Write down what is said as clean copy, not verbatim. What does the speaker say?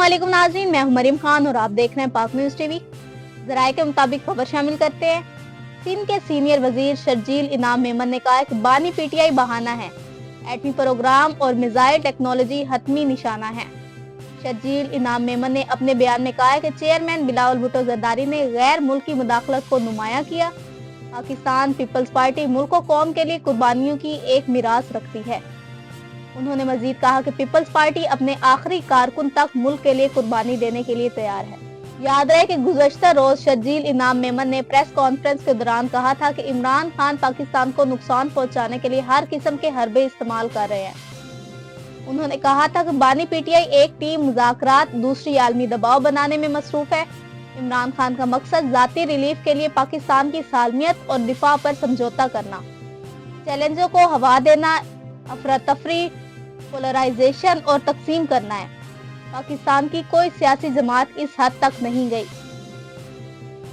अस्सलामुअलैकुम नाज़रीन, मैं हूं मरीम खान और आप देख रहे हैं पाक न्यूज़ टीवी। ज़राए के मुताबिक खबर शामिल करते हैं। सिंध के सीनियर वजीर शर्जील इनाम मेमन ने कहा कि बानी पीटीआई बहाना है, एटमी प्रोग्राम और मिसाइल टेक्नोलॉजी हतमी निशाना है। शर्जील इनाम मेमन ने अपने बयान में कहा है कि चेयरमैन बिलावल भुट्टो जरदारी ने गैर मुल्की मुदाखलत को नुमायां किया। पाकिस्तान पीपल्स पार्टी मुल्क और कौम के लिए कुर्बानियों की एक मिरास रखती है। उन्होंने मजीद कहा कि पीपल्स पार्टी अपने आखिरी कारकुन तक मुल्क के लिए कुर्बानी देने के लिए तैयार है। याद रहे कि गुज़श्ता रोज शर्जील इनाम मेमन ने प्रेस कॉन्फ्रेंस के दौरान कहा था कि इमरान खान पाकिस्तान को नुकसान पहुंचाने के लिए हर किस्म के हरबे इस्तेमाल कर रहे हैं। उन्होंने कहा था कि बानी पीटीआई एक टीम मुज़ाकरात दूसरी आलमी दबाव बनाने में मसरूफ है। इमरान खान का मकसद जाती रिलीफ के लिए पाकिस्तान की सालमियत और दिफा पर समझौता करना, चैलेंजों को हवा देना, अफरा तफरी, पोलराइजेशन और तकसीम करना है। पाकिस्तान की कोई सियासी जमात इस हद तक नहीं गई।